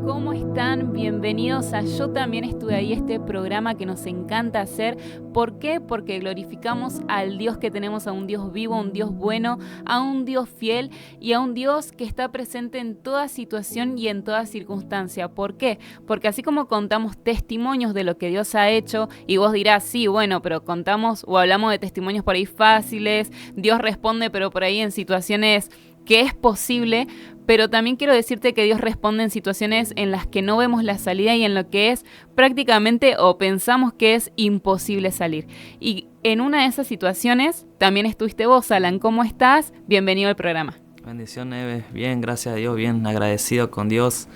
¿Cómo están? Bienvenidos a Yo también estuve ahí, este programa que nos encanta hacer. ¿Por qué? Porque glorificamos al Dios que tenemos, a un Dios vivo, a un Dios bueno, a un Dios fiel y a un Dios que está presente en toda situación y en toda circunstancia. ¿Por qué? Porque así como contamos testimonios de lo que Dios ha hecho, y vos dirás, sí, bueno, pero contamos o hablamos de testimonios por ahí fáciles, Dios responde, pero por ahí en situaciones que es posible, pero también quiero decirte que Dios responde en situaciones en las que no vemos la salida y en lo que es prácticamente o pensamos que es imposible salir. Y en una de esas situaciones también estuviste vos, Alan. ¿Cómo estás? Bienvenido al programa. Bendición, Eve. Bien, gracias a Dios, bien agradecido con Dios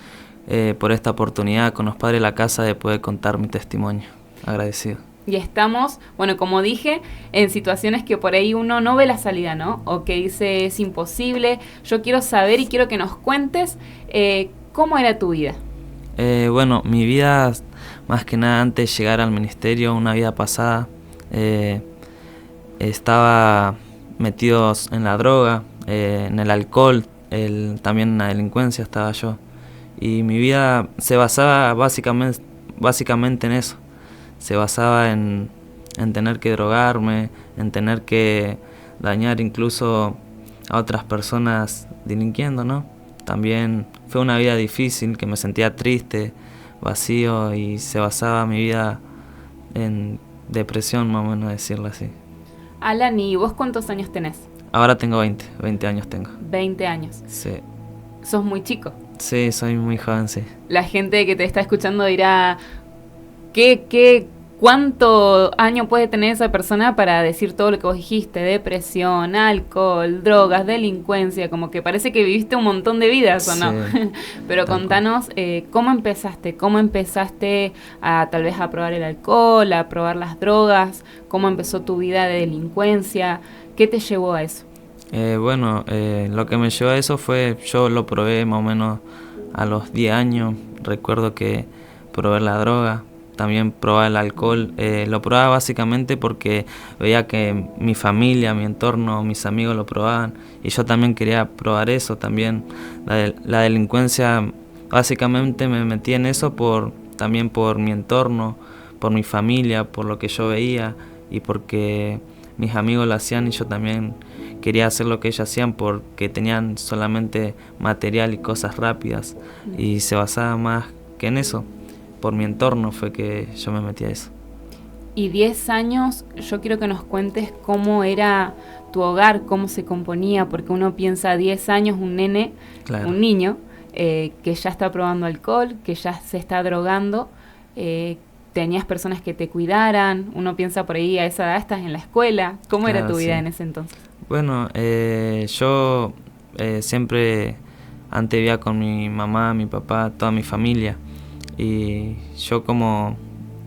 por esta oportunidad con los padres de la casa de poder contar mi testimonio. Agradecido. Y estamos, bueno, como dije, en situaciones que por ahí uno no ve la salida, ¿no? O que dice es imposible. Yo quiero saber y quiero que nos cuentes cómo era tu vida. Bueno, mi vida, más que nada antes de llegar al ministerio, una vida pasada, estaba metido en la droga, en el alcohol, también en la delincuencia estaba yo. Y mi vida se basaba básicamente en eso. Se basaba en tener que drogarme, en tener que dañar incluso a otras personas delinquiendo, ¿no? También fue una vida difícil, que me sentía triste, vacío, y se basaba mi vida en depresión, más o menos decirlo así. Alan, ¿y vos cuántos años tenés? Ahora tengo 20 años tengo. 20 años. Sí. ¿Sos muy chico? Sí, soy muy joven, sí. La gente que te está escuchando dirá, ¿cuánto año puede tener esa persona para decir todo lo que vos dijiste? Depresión, alcohol, drogas, delincuencia, como que parece que viviste un montón de vidas, ¿o no? Sí. Pero contanos, ¿cómo empezaste? ¿Cómo empezaste a tal vez a probar el alcohol, a probar las drogas? ¿Cómo empezó tu vida de delincuencia? ¿Qué te llevó a eso? Lo que me llevó a eso fue, yo lo probé más o menos a los 10 años. Recuerdo que probé la droga. También probaba el alcohol, lo probaba básicamente porque veía que mi familia, mi entorno, mis amigos lo probaban y yo también quería probar eso. También la delincuencia, básicamente me metí en eso también por mi entorno, por mi familia, por lo que yo veía y porque mis amigos lo hacían y yo también quería hacer lo que ellos hacían porque tenían solamente material y cosas rápidas y se basaba más que en eso. Por mi entorno fue que yo me metí a eso. Y 10 años, yo quiero que nos cuentes cómo era tu hogar, cómo se componía, porque uno piensa 10 años, un nene, claro, un niño, que ya está probando alcohol, que ya se está drogando, tenías personas que te cuidaran, uno piensa por ahí a esa edad estás en la escuela. ¿Cómo claro, era tu vida en ese entonces? Bueno, yo siempre antes vivía con mi mamá, mi papá, toda mi familia. Y yo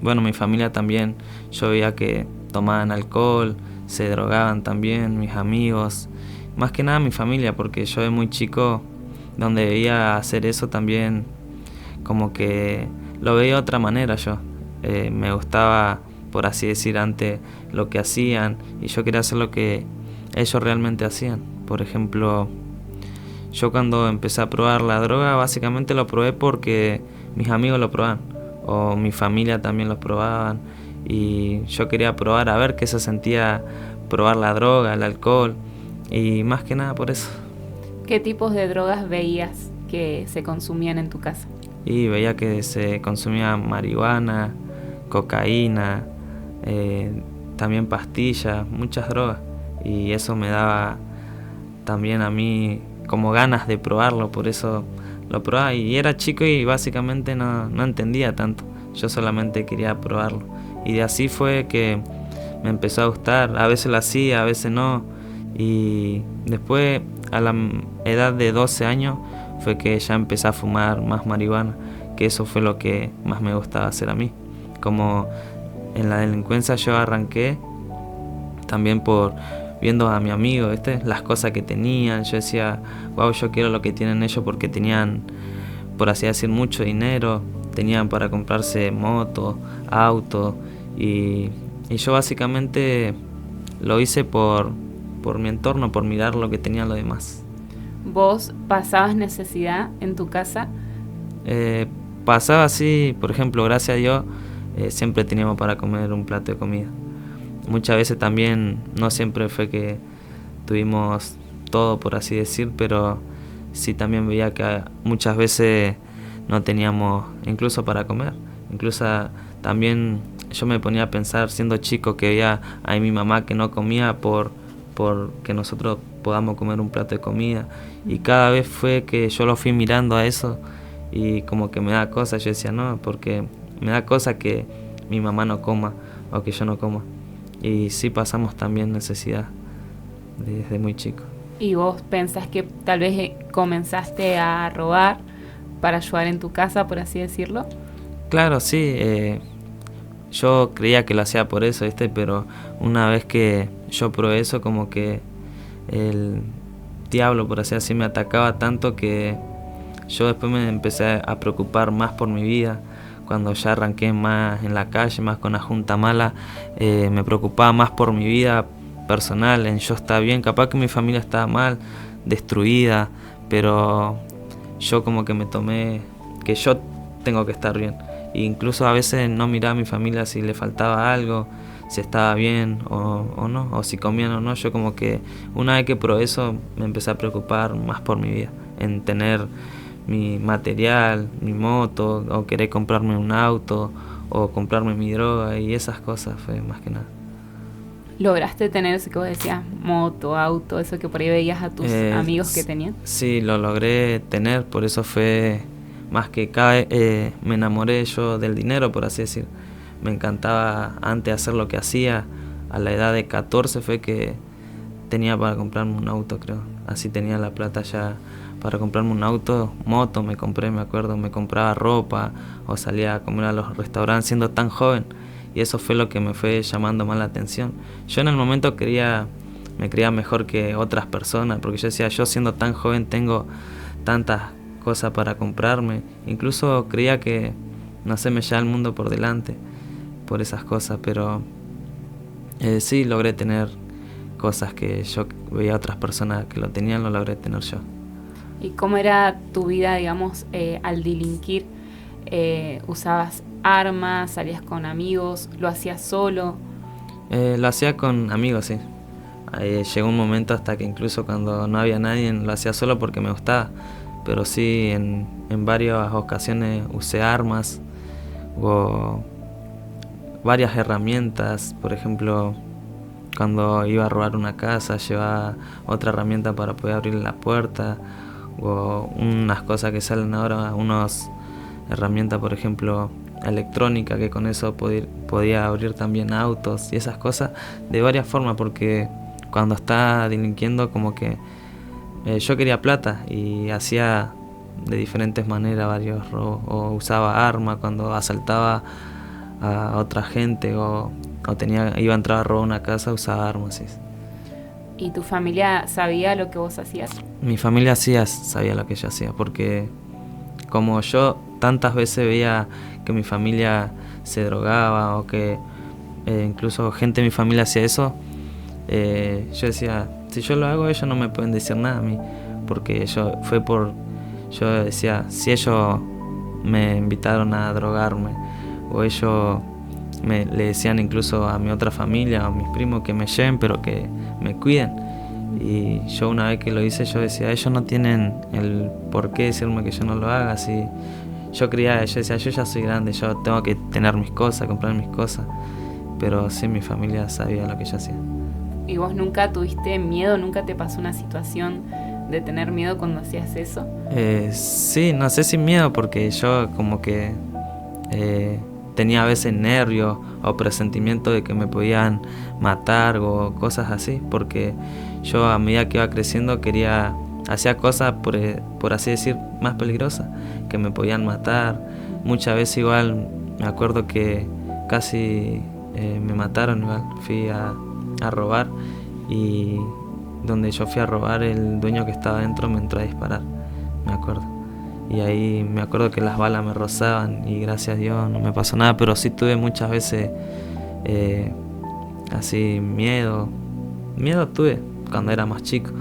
mi familia también, yo veía que tomaban alcohol, se drogaban también, mis amigos, más que nada mi familia, porque yo de muy chico, donde veía hacer eso también, como que lo veía de otra manera yo. Me gustaba, por así decir, antes lo que hacían, y yo quería hacer lo que ellos realmente hacían. Por ejemplo, yo cuando empecé a probar la droga, básicamente lo probé porque mis amigos lo probaban, o mi familia también lo probaban, y yo quería probar a ver qué se sentía probar la droga, el alcohol, y más que nada por eso. ¿Qué tipos de drogas veías que se consumían en tu casa? Y veía que se consumía marihuana, cocaína, también pastillas, muchas drogas, y eso me daba también a mí como ganas de probarlo, por eso lo probaba, y era chico y básicamente no entendía tanto, yo solamente quería probarlo, y de así fue que me empezó a gustar. A veces lo hacía, a veces no, y después a la edad de 12 años fue que ya empecé a fumar más marihuana, que eso fue lo que más me gustaba hacer a mí. Como en la delincuencia yo arranqué también por viendo a mi amigo, las cosas que tenían. Yo decía, wow, yo quiero lo que tienen ellos, porque tenían, por así decir, mucho dinero, tenían para comprarse moto, auto, y yo básicamente lo hice por por mi entorno, por mirar lo que tenían los demás. ¿Vos pasabas necesidad en tu casa? Pasaba así, por ejemplo, gracias a Dios, siempre teníamos para comer un plato de comida. Muchas veces también, no siempre fue que tuvimos todo, por así decir, pero sí también veía que muchas veces no teníamos incluso para comer. Incluso también yo me ponía a pensar, siendo chico, que veía a mi mamá que no comía por que nosotros podamos comer un plato de comida. Y cada vez fue que yo lo fui mirando a eso y como que me da cosa. Yo decía, no, porque me da cosa que mi mamá no coma o que yo no coma. Y sí pasamos también necesidad desde muy chico. ¿Y vos pensás que tal vez comenzaste a robar para ayudar en tu casa, por así decirlo? Claro, sí. Yo creía que lo hacía por eso, pero una vez que yo probé eso, como que el diablo, por así decirlo, me atacaba tanto que yo después me empecé a preocupar más por mi vida. Cuando ya arranqué más en la calle, más con la junta mala, me preocupaba más por mi vida personal, en yo estar bien. Capaz que mi familia estaba mal, destruida, pero yo como que me tomé que yo tengo que estar bien. E incluso a veces no miraba a mi familia si le faltaba algo, si estaba bien o no, o si comían o no. Yo como que una vez que probé eso me empecé a preocupar más por mi vida, en tener mi material, mi moto, o querer comprarme un auto, o comprarme mi droga, y esas cosas fue más que nada. ¿Lograste tener eso que vos decías, moto, auto, eso que por ahí veías a tus amigos que tenían? Sí, lo logré tener, por eso fue más que me enamoré yo del dinero, por así decir. Me encantaba antes hacer lo que hacía. A la edad de 14 fue que tenía para comprarme un auto, creo. Así tenía la plata ya para comprarme un auto. Moto me compré, me acuerdo, me compraba ropa o salía a comer a los restaurantes siendo tan joven. Y eso fue lo que me fue llamando más la atención. Yo en el momento me creía mejor que otras personas, porque yo decía, yo siendo tan joven tengo tantas cosas para comprarme. Incluso creía que, no sé, me llevaba el mundo por delante por esas cosas, pero sí logré tener cosas que yo veía a otras personas que lo tenían, lo logré tener yo. ¿Y cómo era tu vida, digamos, al delinquir? ¿Usabas armas, salías con amigos, lo hacías solo? Lo hacía con amigos, sí. Llegó un momento hasta que incluso cuando no había nadie lo hacía solo porque me gustaba. Pero sí, en varias ocasiones usé armas o varias herramientas. Por ejemplo, cuando iba a robar una casa, llevaba otra herramienta para poder abrir la puerta, o unas cosas que salen ahora, unas herramientas, por ejemplo, electrónica, que con eso podía abrir también autos y esas cosas de varias formas, porque cuando estaba delinquiendo como que yo quería plata y hacía de diferentes maneras varios robos, o usaba armas cuando asaltaba a otra gente o iba a entrar a robar una casa, usaba armas. ¿Sí? ¿Y tu familia sabía lo que vos hacías? Mi familia sí sabía lo que yo hacía, porque como yo tantas veces veía que mi familia se drogaba o que incluso gente de mi familia hacía eso, yo decía, si yo lo hago ellos no me pueden decir nada a mí, porque yo decía, si ellos me invitaron a drogarme o ellos le decían incluso a mi otra familia o a mis primos que me lleven pero que me cuiden, y yo una vez que lo hice yo decía, ellos no tienen el por qué decirme que yo no lo haga. Si yo decía, yo ya soy grande, yo tengo que tener mis cosas, comprar mis cosas, pero sí, mi familia sabía lo que yo hacía. ¿Y vos nunca tuviste miedo, nunca te pasó una situación de tener miedo cuando hacías eso? Sí, no sé si miedo, porque yo como que tenía a veces nervios o presentimiento de que me podían matar o cosas así, porque yo a medida que iba creciendo hacía cosas, por así decir, más peligrosas, que me podían matar. Muchas veces igual me acuerdo que casi me mataron igual. Fui a robar, y donde yo fui a robar, el dueño que estaba adentro me entró a disparar, me acuerdo. Y ahí me acuerdo que las balas me rozaban y gracias a Dios no me pasó nada, pero sí tuve muchas veces así miedo tuve, cuando era más chico.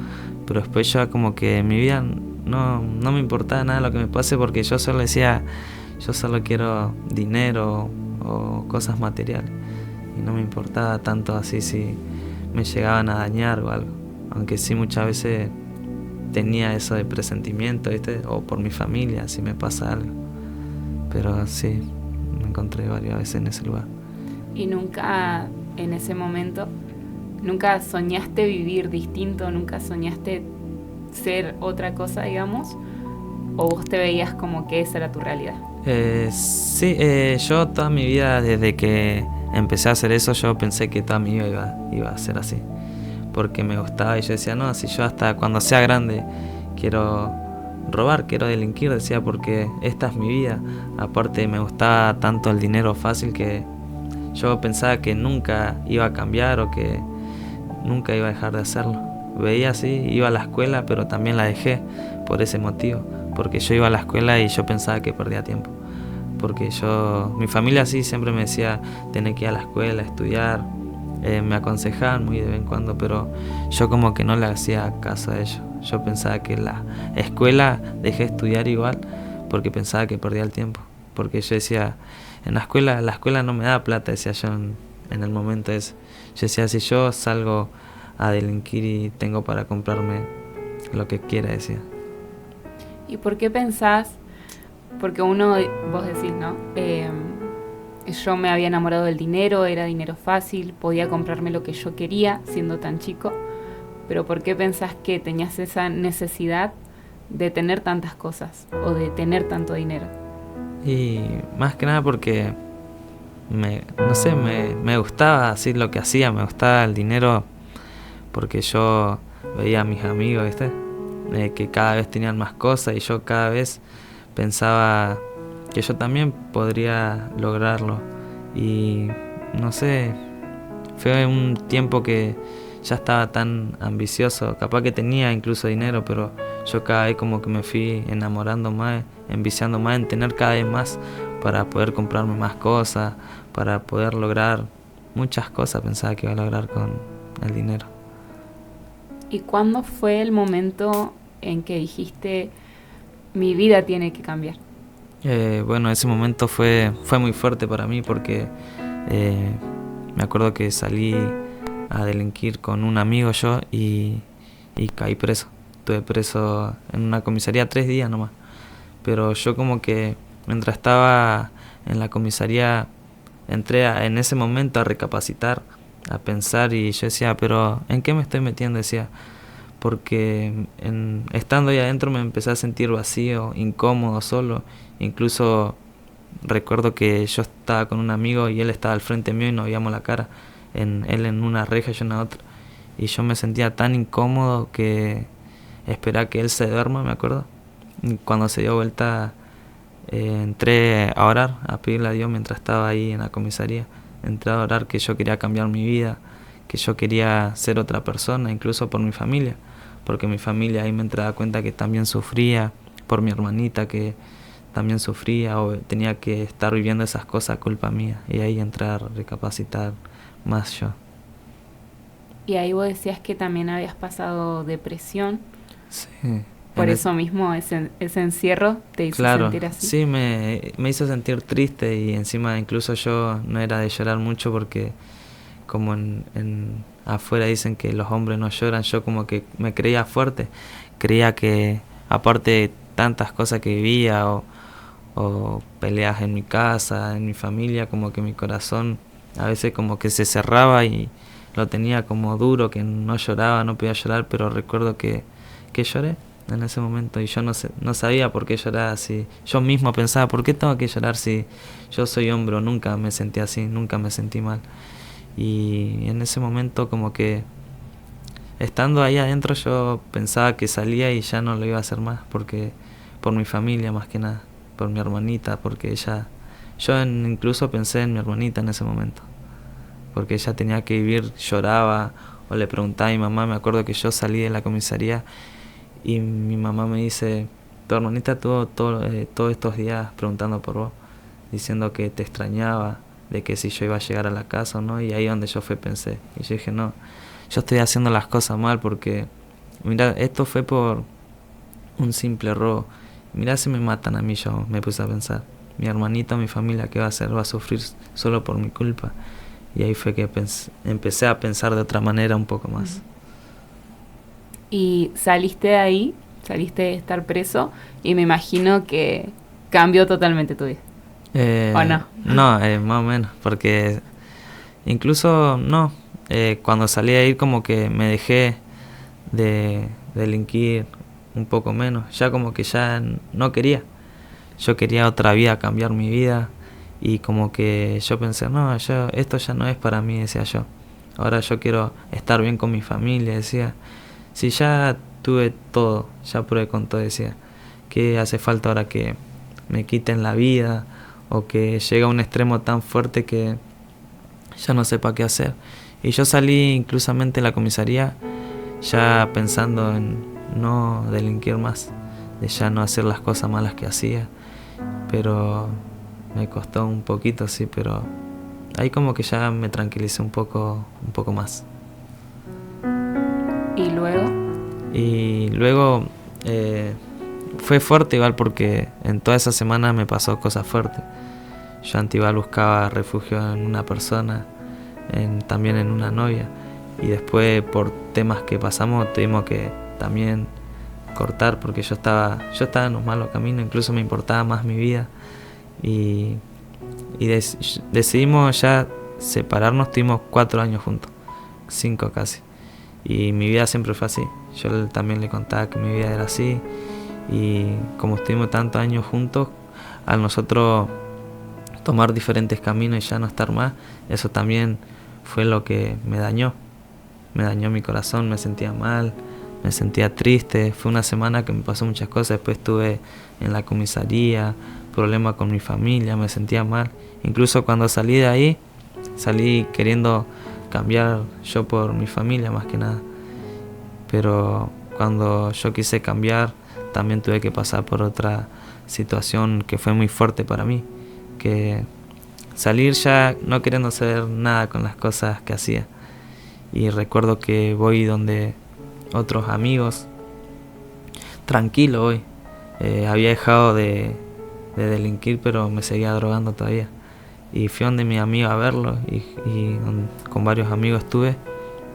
Pero después ya como que en mi vida no me importaba nada lo que me pase, porque yo solo decía, yo solo quiero dinero o cosas materiales. Y no me importaba tanto así si me llegaban a dañar o algo. Aunque sí muchas veces tenía eso de presentimiento, ¿viste? O por mi familia, si me pasa algo. Pero sí, me encontré varias veces en ese lugar. Y nunca, en ese momento, nunca soñaste vivir distinto, nunca soñaste ser otra cosa, digamos, o vos te veías como que esa era tu realidad. Sí, yo toda mi vida, desde que empecé a hacer eso, yo pensé que toda mi vida iba a ser así, porque me gustaba y yo decía, no, si yo hasta cuando sea grande quiero robar, quiero delinquir, decía, porque esta es mi vida. Aparte me gustaba tanto el dinero fácil que yo pensaba que nunca iba a cambiar o que nunca iba a dejar de hacerlo. Veía así, iba a la escuela, pero también la dejé por ese motivo, porque yo iba a la escuela y yo pensaba que perdía tiempo. Porque mi familia sí siempre me decía, tenés que ir a la escuela, estudiar, me aconsejaban muy de vez en cuando, pero yo como que no le hacía caso a ellos. Yo pensaba que la escuela dejé de estudiar igual, porque pensaba que perdía el tiempo. Porque yo decía, la escuela no me da plata, decía yo en el momento ese. Yo decía, si yo salgo a delinquir y tengo para comprarme lo que quiera, decía. ¿Y por qué pensás? Porque vos decís, ¿no? Yo me había enamorado del dinero, era dinero fácil, podía comprarme lo que yo quería siendo tan chico, pero ¿por qué pensás que tenías esa necesidad de tener tantas cosas o de tener tanto dinero? Y más que nada porque me gustaba así lo que hacía, me gustaba el dinero, porque yo veía a mis amigos, ¿viste? Que cada vez tenían más cosas y yo cada vez pensaba que yo también podría lograrlo. Y no sé, fue un tiempo que ya estaba tan ambicioso, capaz que tenía incluso dinero, pero yo cada vez como que me fui enamorando más, enviciando más en tener cada vez más para poder comprarme más cosas, para poder lograr muchas cosas, pensaba que iba a lograr con el dinero. ¿Y cuándo fue el momento en que dijiste, mi vida tiene que cambiar? Bueno, ese momento fue muy fuerte para mí, porque me acuerdo que salí a delinquir con un amigo yo y caí preso. Estuve preso en una comisaría 3 días nomás. Pero yo como que mientras estaba en la comisaría entré en ese momento a recapacitar, a pensar, y yo decía, pero ¿en qué me estoy metiendo? Decía, porque estando ahí adentro me empecé a sentir vacío, incómodo, solo. Incluso recuerdo que yo estaba con un amigo y él estaba al frente mío y nos veíamos la cara, él en una reja y yo en la otra, y yo me sentía tan incómodo que esperé a que él se duerma, me acuerdo. Y cuando se dio vuelta, entré a orar, a pedirle a Dios mientras estaba ahí en la comisaría. Entré a orar que yo quería cambiar mi vida, que yo quería ser otra persona, incluso por mi familia, porque mi familia ahí me entré a dar cuenta que también sufría, por mi hermanita que también sufría o tenía que estar viviendo esas cosas culpa mía, y ahí entré a recapacitar más yo. Y ahí vos decías que también habías pasado depresión. Sí. Por eso mismo ese encierro te hizo sentir así. Sí, me hizo sentir triste, y encima incluso yo no era de llorar mucho, porque como afuera dicen que los hombres no lloran, yo como que me creía fuerte, creía que aparte de tantas cosas que vivía o peleas en mi casa, en mi familia, como que mi corazón a veces como que se cerraba y lo tenía como duro, que no lloraba, no podía llorar, pero recuerdo que lloré en ese momento, y yo no sabía por qué llorar así. Yo mismo pensaba, ¿por qué tengo que llorar si yo soy hombre? Nunca me sentí así, nunca me sentí mal. Y en ese momento como que estando ahí adentro yo pensaba que salía y ya no lo iba a hacer más, porque por mi familia más que nada, por mi hermanita, porque incluso pensé en mi hermanita en ese momento, porque ella tenía que vivir, lloraba, o le preguntaba a mi mamá. Me acuerdo que yo salí de la comisaría y mi mamá me dice, tu hermanita estuvo todos estos días preguntando por vos, diciendo que te extrañaba, de que si yo iba a llegar a la casa o no. Y ahí donde yo pensé, y yo dije, no, yo estoy haciendo las cosas mal porque, mira, esto fue por un simple robo. Mirá si me matan a mí, yo me puse a pensar. Mi hermanito, mi familia, ¿qué va a hacer? Va a sufrir solo por mi culpa. Y ahí fue que empecé a pensar de otra manera un poco más. Y saliste de ahí, saliste de estar preso, y me imagino que cambió totalmente tu vida. ¿O no? No, más o menos, porque incluso no. Cuando salí a ir como que me dejé de delinquir un poco menos. Ya como que ya no quería. Yo quería otra vida, cambiar mi vida. Y como que yo pensé, no, esto ya no es para mí, decía yo. Ahora yo quiero estar bien con mi familia, decía. Si ya tuve todo, ya probé con todo, decía. ¿Qué hace falta ahora que me quiten la vida? O que llega a un extremo tan fuerte que ya no sepa qué hacer. Y yo salí inclusamente de la comisaría ya pensando en no delinquir más, de ya no hacer las cosas malas que hacía. Pero me costó un poquito, sí, pero ahí como que ya me tranquilicé un poco más. ¿Y luego fue fuerte igual porque en toda esa semana me pasó cosas fuertes. Yo antes igual buscaba refugio en una persona, también en una novia, y después por temas que pasamos tuvimos que también cortar porque yo estaba en un malo camino, incluso me importaba más mi vida y decidimos ya separarnos. Tuvimos 4 años juntos, 5 casi, y mi vida siempre fue así. Yo también le contaba que mi vida era así, y como estuvimos tantos años juntos, al nosotros tomar diferentes caminos y ya no estar más, eso también fue lo que me dañó mi corazón. Me sentía mal, me sentía triste. Fue una semana que me pasó muchas cosas. Después estuve en la comisaría, problemas con mi familia, me sentía mal. Incluso cuando salí de ahí, salí queriendo cambiar yo por mi familia más que nada. Pero cuando yo quise cambiar, también tuve que pasar por otra situación que fue muy fuerte para mí, que salir ya no queriendo hacer nada con las cosas que hacía. Y recuerdo que voy donde otros amigos, tranquilo voy. Había dejado de delinquir, pero me seguía drogando todavía. Y fui donde mi amigo a verlo, y con varios amigos estuve.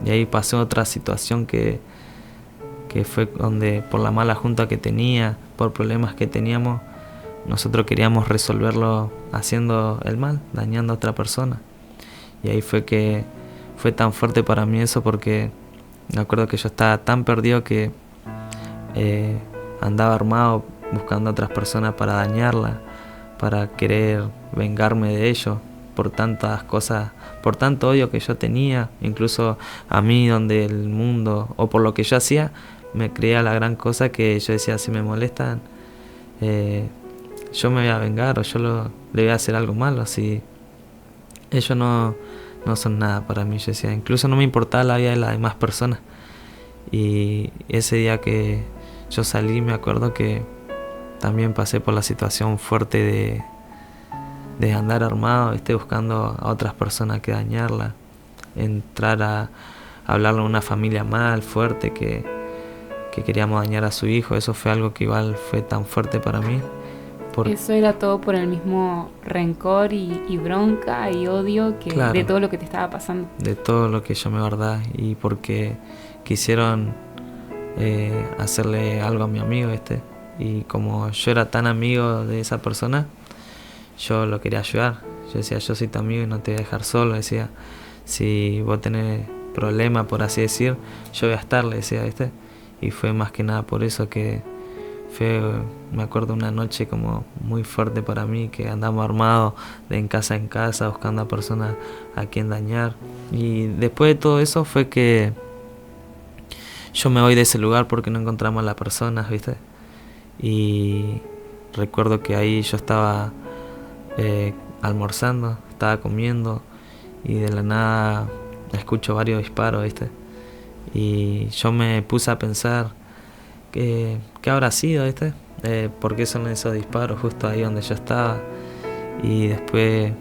Y ahí pasó otra situación que fue donde, por la mala junta que tenía, por problemas que teníamos, nosotros queríamos resolverlo haciendo el mal, dañando a otra persona. Y ahí fue que fue tan fuerte para mí eso, porque me acuerdo que yo estaba tan perdido que andaba armado buscando a otras personas para dañarla, para querer vengarme de ellos por tantas cosas, por tanto odio que yo tenía, incluso a mí, donde el mundo, o por lo que yo hacía, me creía la gran cosa, que yo decía, si me molestan, yo me voy a vengar, o yo le voy a hacer algo malo, si ellos no son nada para mí. Yo decía, incluso no me importaba la vida de las demás personas. Y ese día que yo salí, me acuerdo que también pasé por la situación fuerte de andar armado, buscando a otras personas que dañarla, entrar a hablarle a una familia mal, fuerte, que queríamos dañar a su hijo. Eso fue algo que igual fue tan fuerte para mí. Eso era todo por el mismo rencor y bronca y odio que claro, de todo lo que te estaba pasando. De todo lo que yo me guardaba, y porque quisieron hacerle algo a mi amigo y como yo era tan amigo de esa persona, yo lo quería ayudar. Yo decía, yo soy tu amigo y no te voy a dejar solo. Decía, si vos tenés problemas, por así decir, yo voy a estar, le decía, y fue más que nada por eso que me acuerdo una noche como muy fuerte para mí, que andamos armados de en casa buscando a personas a quien dañar. Y después de todo eso fue que yo me voy de ese lugar porque no encontramos a las personas, y recuerdo que ahí yo estaba almorzando, estaba comiendo, y de la nada escucho varios disparos, y yo me puse a pensar ¿qué habrá sido? ¿Por qué son esos disparos justo ahí donde yo estaba? Y después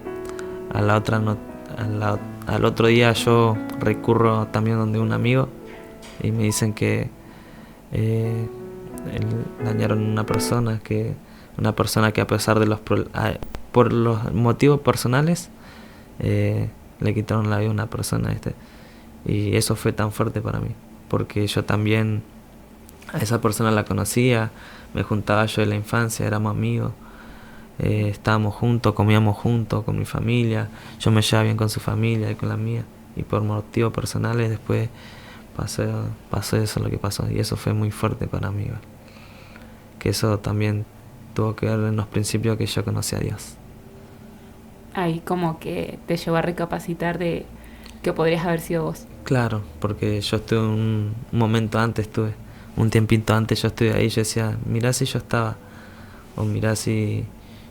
al otro día yo recurro también donde un amigo y me dicen que dañaron a una persona que a pesar de por los motivos personales le quitaron la vida a una persona, y eso fue tan fuerte para mí, porque yo también a esa persona la conocía, me juntaba yo de la infancia, éramos amigos, estábamos juntos, comíamos juntos con mi familia, yo me llevaba bien con su familia y con la mía, y por motivos personales después pasó eso lo que pasó, y eso fue muy fuerte para mí, ¿vale? Que eso también tuvo que ver en los principios que yo conocí a Dios. Ahí como que te llevó a recapacitar de que podrías haber sido vos. Claro, porque yo estuve un momento antes, un tiempito antes yo estuve ahí, yo decía, mirá si yo estaba, o mirá si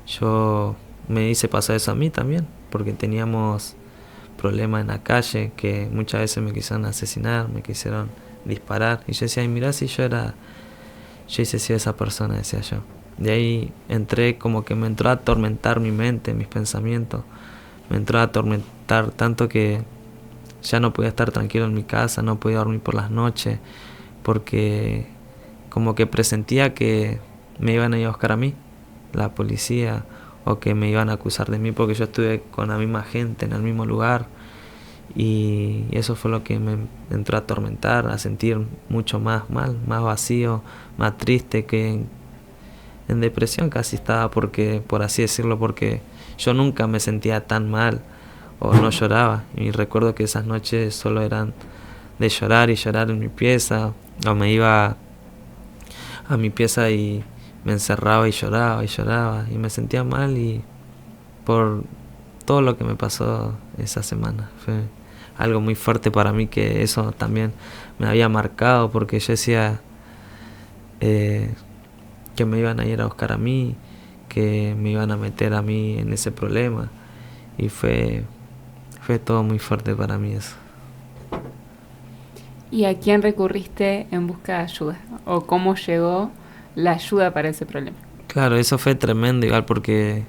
yo me hice pasar eso a mí también, porque teníamos problemas en la calle, que muchas veces me quisieron asesinar, me quisieron disparar, y yo decía, ay, mirá si yo hice sido esa persona, decía yo. De ahí como que me entró a atormentar mi mente, mis pensamientos, me entró a atormentar tanto que ya no podía estar tranquilo en mi casa, no podía dormir por las noches, porque como que presentía que me iban a ir a buscar a mí, la policía, o que me iban a acusar de mí porque yo estuve con la misma gente en el mismo lugar, y eso fue lo que me entró a atormentar, a sentir mucho más mal, más vacío, más triste, que en depresión casi estaba, porque por así decirlo, porque yo nunca me sentía tan mal o no lloraba, y recuerdo que esas noches solo eran de llorar y llorar en mi pieza, o me iba a mi pieza y me encerraba y lloraba y me sentía mal, y por todo lo que me pasó esa semana fue algo muy fuerte para mí, que eso también me había marcado, porque yo decía que me iban a ir a buscar a mí, que me iban a meter a mí en ese problema, y fue todo muy fuerte para mí eso. ¿Y a quién recurriste en busca de ayuda? ¿O cómo llegó la ayuda para ese problema? Claro, eso fue tremendo igual, porque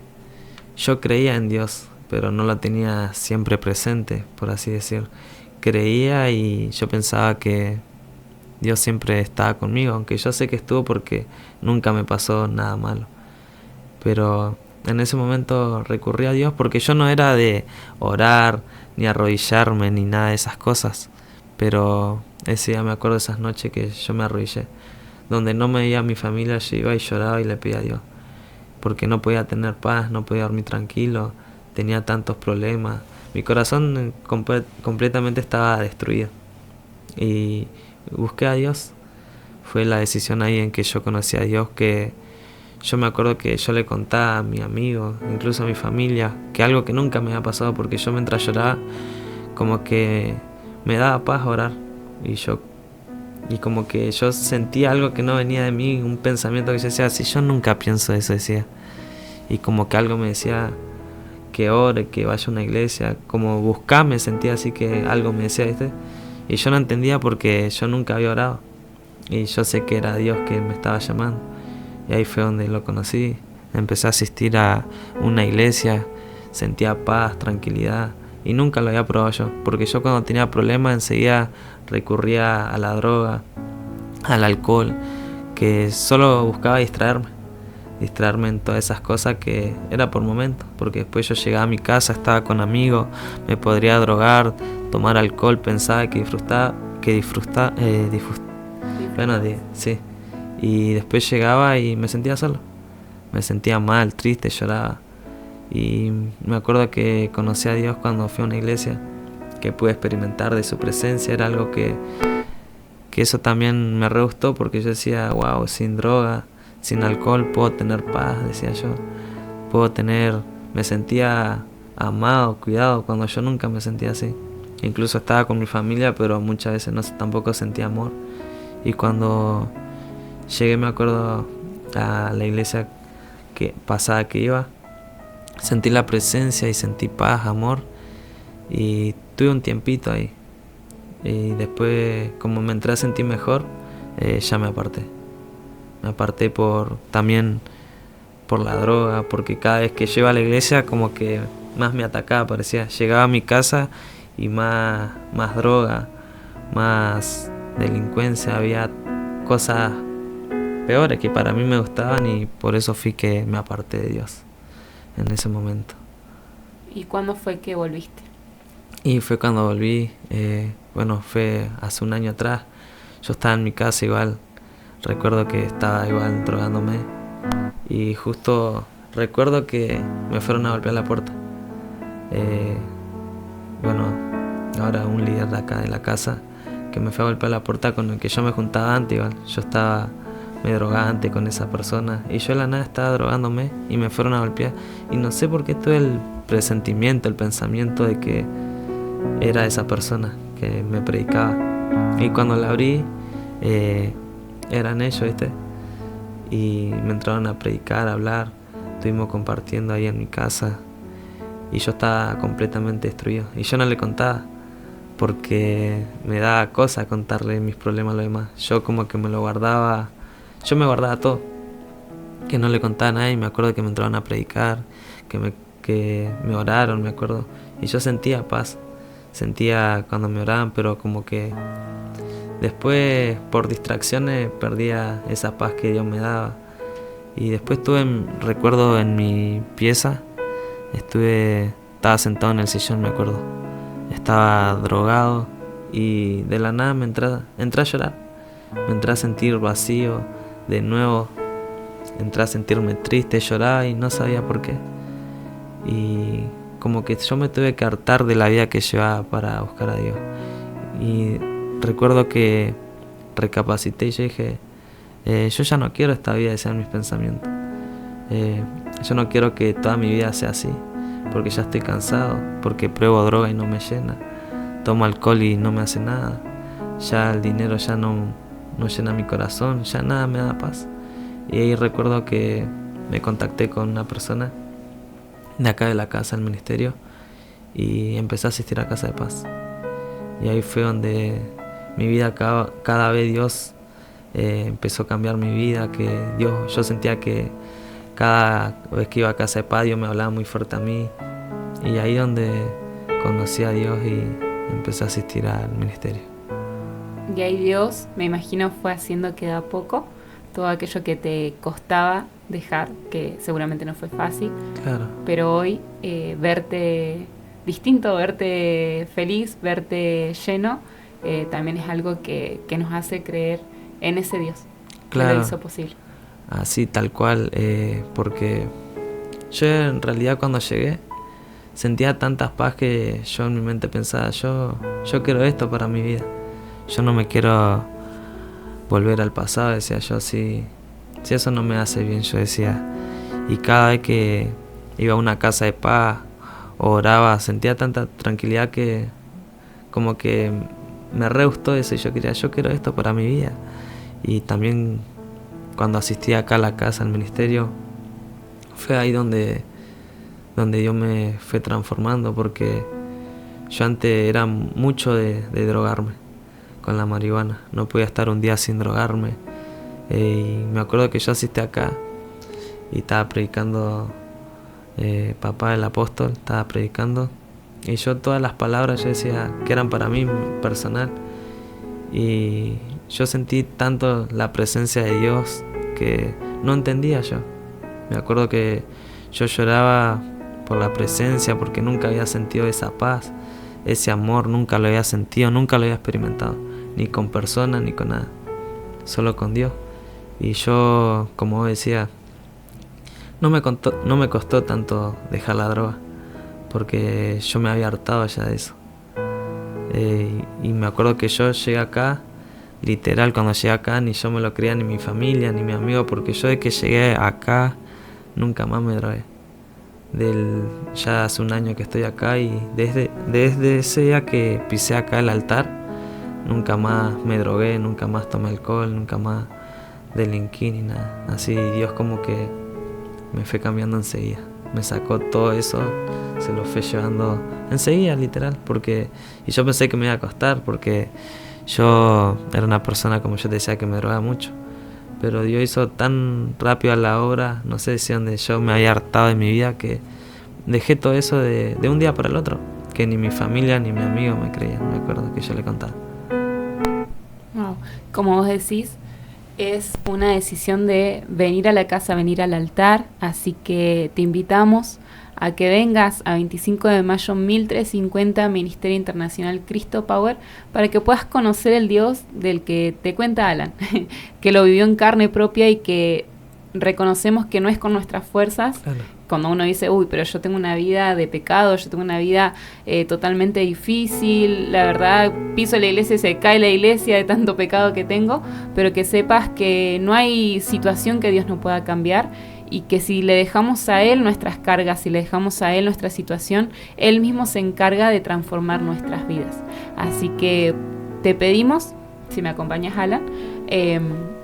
yo creía en Dios, pero no lo tenía siempre presente, por así decir. Creía y yo pensaba que Dios siempre estaba conmigo, aunque yo sé que estuvo, porque nunca me pasó nada malo. Pero en ese momento recurrí a Dios, porque yo no era de orar, ni arrodillarme, ni nada de esas cosas. Pero ese día me acuerdo de esas noches que yo me arrodillé, donde no me veía a mi familia, yo iba y lloraba y le pedía a Dios, porque no podía tener paz, no podía dormir tranquilo, tenía tantos problemas, mi corazón completamente estaba destruido, y busqué a Dios. Fue la decisión ahí en que yo conocí a Dios, que yo me acuerdo que yo le contaba a mi amigo, incluso a mi familia, que algo que nunca me había pasado, porque yo mientras lloraba como que me daba paz orar, y como que yo sentía algo que no venía de mí, un pensamiento que yo decía, si yo nunca pienso eso, decía, y como que algo me decía que ore, que vaya a una iglesia, como buscarme, sentía así que algo me decía, ¿viste? Y yo no entendía porque yo nunca había orado, y yo sé que era Dios que me estaba llamando, y ahí fue donde lo conocí. Empecé a asistir a una iglesia, sentía paz, tranquilidad, y nunca lo había probado yo, porque yo cuando tenía problemas enseguida recurría a la droga, al alcohol, que solo buscaba distraerme en todas esas cosas, que era por momentos, porque después yo llegaba a mi casa, estaba con amigos, me podría drogar, tomar alcohol, pensaba sí, y después llegaba y me sentía solo, me sentía mal, triste, lloraba. Y me acuerdo que conocí a Dios cuando fui a una iglesia, que pude experimentar de su presencia. Era algo que eso también me re gustó, porque yo decía, wow, sin droga, sin alcohol puedo tener paz, decía yo, me sentía amado, cuidado, cuando yo nunca me sentía así. Incluso estaba con mi familia, pero muchas veces tampoco sentía amor. Y cuando llegué, me acuerdo, a la iglesia pasada que iba, sentí la presencia y sentí paz, amor, y tuve un tiempito ahí, y después, como me entré a sentir mejor, ya me aparté también por la droga, porque cada vez que yo iba a la iglesia como que más me atacaba, parecía, llegaba a mi casa y más droga, más delincuencia, había cosas peores que para mí me gustaban y por eso fui que me aparté de Dios en ese momento. ¿Y cuándo fue que volviste? Y fue cuando volví, fue hace un año atrás. Yo estaba en mi casa igual, recuerdo que estaba igual drogándome y justo recuerdo que me fueron a golpear la puerta. Ahora un líder de acá de la casa que me fue a golpear la puerta con el que yo me juntaba antes igual. Yo estaba me drogaba antes con esa persona y yo de la nada estaba drogándome y me fueron a golpear y no sé por qué tuve el presentimiento, el pensamiento de que era esa persona que me predicaba. Y cuando la abrí, eran ellos, ¿viste? Y me entraron a predicar, a hablar. Estuvimos compartiendo ahí en mi casa. Y yo estaba completamente destruido. Y yo no le contaba, porque me daba cosa contarle mis problemas a los demás. Yo como que me lo guardaba. Yo me guardaba todo. Que no le contaba a nadie. Y me acuerdo que me entraron a predicar, que me oraron, me acuerdo. Y yo sentía paz. Sentía cuando me oraban, pero como que después por distracciones perdía esa paz que Dios me daba. Y después recuerdo en mi pieza, estaba sentado en el sillón, me acuerdo. Estaba drogado y de la nada entré a llorar. Me entré a sentir vacío de nuevo. Entré a sentirme triste, lloraba y no sabía por qué. Y como que yo me tuve que hartar de la vida que llevaba para buscar a Dios. Y recuerdo que recapacité y yo dije, yo ya no quiero esta vida, decían mis pensamientos. Yo no quiero que toda mi vida sea así, porque ya estoy cansado, porque pruebo droga y no me llena, tomo alcohol y no me hace nada, ya el dinero ya no llena mi corazón, ya nada me da paz. Y ahí recuerdo que me contacté con una persona de acá de la casa, del ministerio, y empecé a asistir a Casa de Paz. Y ahí fue donde mi vida, cada vez Dios empezó a cambiar mi vida, que yo sentía que cada vez que iba a Casa de Paz Dios me hablaba muy fuerte a mí. Y ahí donde conocí a Dios y empecé a asistir al ministerio. Y ahí Dios, me imagino, fue haciendo que de a poco todo aquello que te costaba dejar, que seguramente no fue fácil. Claro. Pero hoy verte distinto, verte feliz, verte lleno, también es algo que nos hace creer en ese Dios, claro, que lo hizo posible. Así, tal cual, porque yo en realidad cuando llegué sentía tanta paz que yo en mi mente pensaba, yo quiero esto para mi vida. Yo no me quiero volver al pasado, decía yo, si eso no me hace bien, yo decía. Y cada vez que iba a una Casa de Paz, oraba, sentía tanta tranquilidad que como que me re gustó eso y yo quiero esto para mi vida. Y también cuando asistí acá a la casa, al ministerio, fue ahí donde Dios me fue transformando, porque yo antes era mucho de drogarme con la marihuana, no podía estar un día sin drogarme. Y me acuerdo que yo asistí acá y estaba predicando, papá el apóstol estaba predicando, y yo todas las palabras yo decía que eran para mí personal, y yo sentí tanto la presencia de Dios que no entendía yo. Me acuerdo que yo lloraba por la presencia, porque nunca había sentido esa paz, ese amor, nunca lo había sentido, nunca lo había experimentado, ni con personas ni con nada, solo con Dios. Y yo, como decía, no me costó tanto dejar la droga, porque yo me había hartado ya de eso. Y me acuerdo que yo llegué acá, literal, cuando llegué acá ni yo me lo creía, ni mi familia, ni mi amigo, porque yo de que llegué acá nunca más me drogué. Ya hace un año que estoy acá, y desde ese día que pisé acá el altar, nunca más me drogué, nunca más tomé alcohol, nunca más delinquí ni nada. Así Dios como que me fue cambiando enseguida, me sacó todo eso, se lo fue llevando enseguida, literal, y yo pensé que me iba a costar, porque yo era una persona, como yo te decía, que me drogaba mucho, pero Dios hizo tan rápido a la obra, no sé si donde yo me había hartado de mi vida, que dejé todo eso de un día para el otro, que ni mi familia ni mi amigo me creían, me acuerdo que yo le contaba. Wow. Como vos decís, es una decisión de venir a la casa, venir al altar, así que te invitamos a que vengas a 25 de mayo 1350 Ministerio Internacional Cristo Power para que puedas conocer el Dios del que te cuenta Alan, que lo vivió en carne propia y que reconocemos que no es con nuestras fuerzas. Claro. Cuando uno dice, uy, pero yo tengo una vida de pecado, yo tengo una vida totalmente difícil, la verdad, piso la iglesia y se cae la iglesia de tanto pecado que tengo, pero que sepas que no hay situación que Dios no pueda cambiar y que si le dejamos a Él nuestras cargas, si le dejamos a Él nuestra situación, Él mismo se encarga de transformar nuestras vidas. Así que te pedimos, si me acompañas, Alan,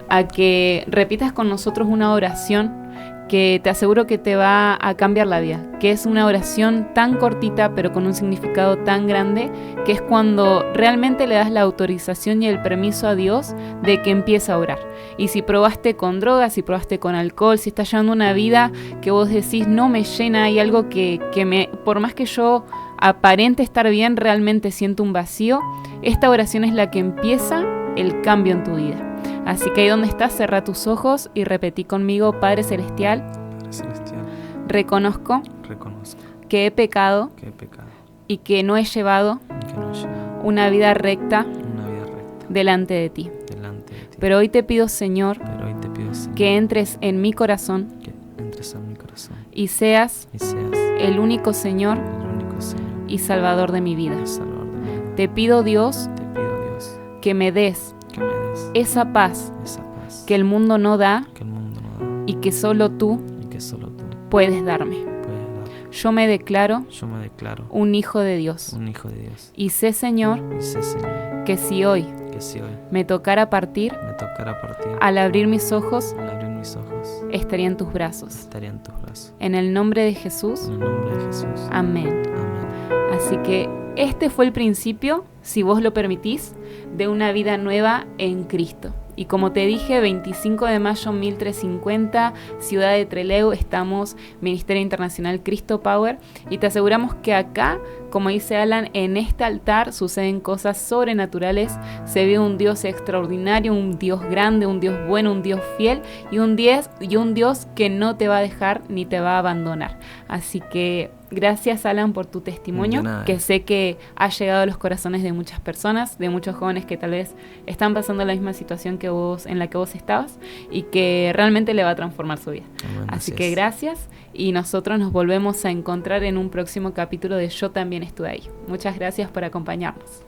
a que repitas con nosotros una oración que te aseguro que te va a cambiar la vida, que es una oración tan cortita pero con un significado tan grande, que es cuando realmente le das la autorización y el permiso a Dios de que empiece a orar. Y si probaste con drogas, si probaste con alcohol, si estás llevando una vida que vos decís no me llena, hay algo que por más que yo aparente estar bien, realmente siento un vacío, esta oración es la que empieza el cambio en tu vida. Así que ahí donde estás, cerra tus ojos y repetí conmigo: Padre Celestial, reconozco que he pecado y que no he llevado una vida recta delante de ti. Pero hoy te pido, Señor, que entres en mi corazón y seas el único Señor y Salvador de mi vida. Te pido, Dios, que me des esa paz que el mundo no da y que solo tú puedes darme. Yo me declaro un hijo de Dios. Y sé, Señor, que si hoy me tocara partir, al abrir mis ojos, estaría en tus brazos. En el nombre de Jesús. Amén. Así que este fue el principio, si vos lo permitís, de una vida nueva en Cristo. Y como te dije, 25 de mayo 1350, Ciudad de Trelew, estamos Ministerio Internacional Cristo Power, y te aseguramos que acá, como dice Alan, en este altar suceden cosas sobrenaturales, se ve un Dios extraordinario, un Dios grande, un Dios bueno, un Dios fiel y un Dios que no te va a dejar ni te va a abandonar. Así que gracias, Alan, por tu testimonio, que sé que ha llegado a los corazones de muchas personas, de muchos jóvenes que tal vez están pasando la misma situación que vos, en la que vos estabas, y que realmente le va a transformar su vida. Así que gracias, y nosotros nos volvemos a encontrar en un próximo capítulo de Yo También Estuve Ahí. Muchas gracias por acompañarnos.